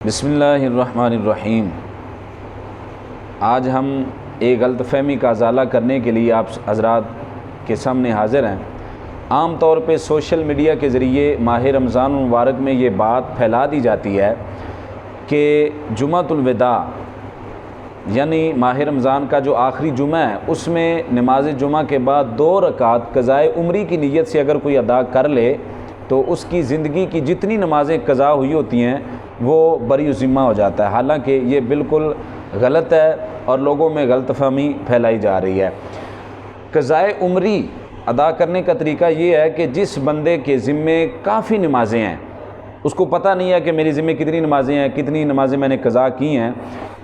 بسم اللہ الرحمن الرحیم۔ آج ہم ایک غلط فہمی کا ازالہ کرنے کے لیے آپ حضرات کے سامنے حاضر ہیں۔ عام طور پہ سوشل میڈیا کے ذریعے ماہ رمضان المبارک میں یہ بات پھیلا دی جاتی ہے کہ جمعۃ الوداع یعنی ماہ رمضان کا جو آخری جمعہ ہے اس میں نماز جمعہ کے بعد 2 رکعت قضائے عمری کی نیت سے اگر کوئی ادا کر لے تو اس کی زندگی کی جتنی نمازیں قضا ہوئی ہوتی ہیں وہ بری ذمہ ہو جاتا ہے، حالانکہ یہ بالکل غلط ہے اور لوگوں میں غلط فہمی پھیلائی جا رہی ہے۔ قضائے عمری ادا کرنے کا طریقہ یہ ہے کہ جس بندے کے ذمے کافی نمازیں ہیں، اس کو پتہ نہیں ہے کہ میری ذمے کتنی نمازیں ہیں، کتنی نمازیں میں نے قضا کی ہیں،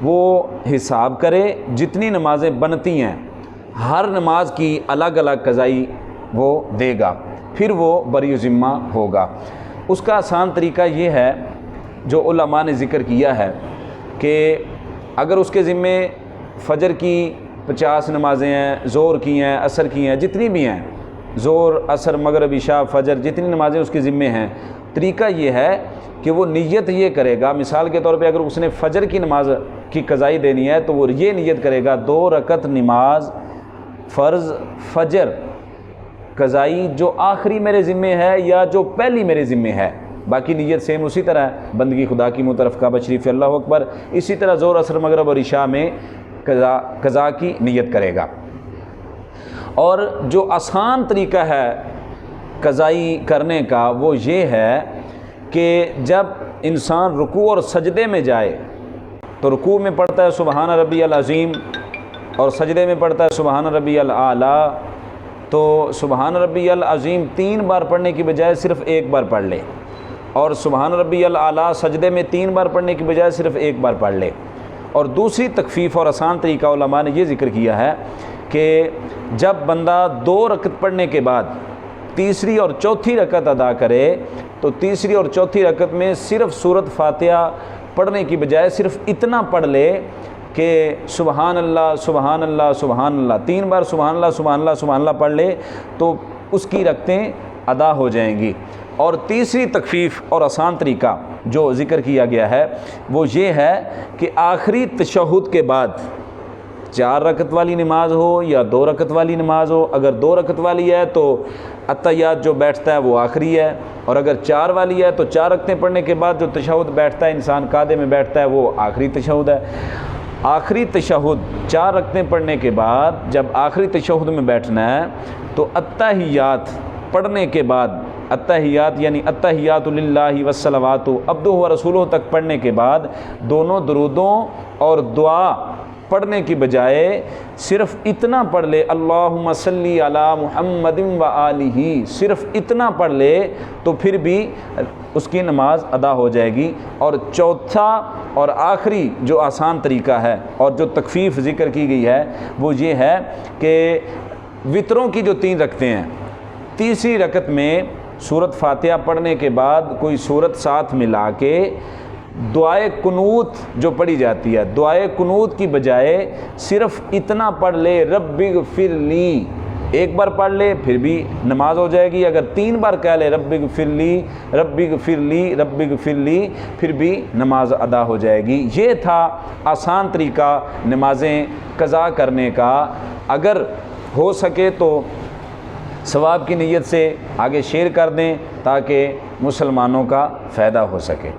وہ حساب کرے جتنی نمازیں بنتی ہیں ہر نماز کی الگ الگ قضائی وہ دے گا، پھر وہ بری ذمہ ہوگا۔ اس کا آسان طریقہ یہ ہے جو علماء نے ذکر کیا ہے کہ اگر اس کے ذمے فجر کی 50 نمازیں ہیں، ظہر کی ہیں، عصر کی ہیں، جتنی بھی ہیں، ظہر، عصر، مغرب، عشاء، فجر، جتنی نمازیں اس کے ذمے ہیں، طریقہ یہ ہے کہ وہ نیت یہ کرے گا۔ مثال کے طور پہ اگر اس نے فجر کی نماز کی قضائی دینی ہے تو وہ یہ نیت کرے گا 2 رکعت نماز فرض فجر قضائی جو آخری میرے ذمے ہے یا جو پہلی میرے ذمے ہے، باقی نیت سیم اسی طرح ہے، بندگی خدا کی مترف کعبہ شریف اللہ اکبر۔ اسی طرح ظہر، عصر، مغرب اور عشاء میں قضا کی نیت کرے گا۔ اور جو آسان طریقہ ہے قضائی کرنے کا وہ یہ ہے کہ جب انسان رکوع اور سجدے میں جائے تو رکوع میں پڑھتا ہے سبحان ربی العظیم اور سجدے میں پڑھتا ہے سبحان ربی الاعلیٰ، تو سبحان ربی العظیم 3 بار پڑھنے کی بجائے صرف 1 بار پڑھ لے، اور سبحان ربی الاعلیٰ سجدے میں 3 بار پڑھنے کی بجائے صرف 1 بار پڑھ لے۔ اور دوسری تخفیف اور آسان طریقہ علماء نے یہ ذکر کیا ہے کہ جب بندہ 2 رکعت پڑھنے کے بعد تیسری اور چوتھی رکعت ادا کرے تو تیسری اور چوتھی رکعت میں صرف سورۃ فاتحہ پڑھنے کی بجائے صرف اتنا پڑھ لے کہ سبحان اللہ سبحان اللہ سبحان اللہ 3 بار سبحان اللہ سبحان اللہ سبحان اللہ پڑھ لے تو اس کی رکعتیں ادا ہو جائیں گی۔ اور تیسری تخفیف اور آسان طریقہ جو ذکر کیا گیا ہے وہ یہ ہے کہ آخری تشہد کے بعد 4 رکعت والی نماز ہو یا 2 رکعت والی نماز ہو، اگر 2 رکعت والی ہے تو اتحیات جو بیٹھتا ہے وہ آخری ہے، اور اگر 4 والی ہے تو 4 رکعتیں پڑھنے کے بعد جو تشہد بیٹھتا ہے انسان قعدے میں بیٹھتا ہے وہ آخری تشہد ہے۔ آخری تشہد 4 رکعتیں پڑھنے کے بعد جب آخری تشہد میں بیٹھنا ہے تو اتحیات پڑھنے کے بعد، اتحیات یعنی اتحیات للہ والصلوات عبدہ ورسولہ تک پڑھنے کے بعد دونوں درودوں اور دعا پڑھنے کی بجائے صرف اتنا پڑھ لے اللہم صلی علی محمد و آلہ، صرف اتنا پڑھ لے تو پھر بھی اس کی نماز ادا ہو جائے گی۔ اور چوتھا اور آخری جو آسان طریقہ ہے اور جو تخفیف ذکر کی گئی ہے وہ یہ ہے کہ وتروں کی جو 3 رکعتیں ہیں، تیسری رکعت میں سورۃ فاتحہ پڑھنے کے بعد کوئی سورت ساتھ ملا کے دعائے قنوت جو پڑھی جاتی ہے، دعائے قنوت کی بجائے صرف اتنا پڑھ لے رب اغفر لی، 1 بار پڑھ لے پھر بھی نماز ہو جائے گی۔ اگر 3 بار کہہ لے رب اغفر لی رب اغفر لی رب اغفر لی پھر بھی نماز ادا ہو جائے گی۔ یہ تھا آسان طریقہ نمازیں قضا کرنے کا۔ اگر ہو سکے تو ثواب کی نیت سے آگے شیئر کر دیں تاکہ مسلمانوں کا فائدہ ہو سکے۔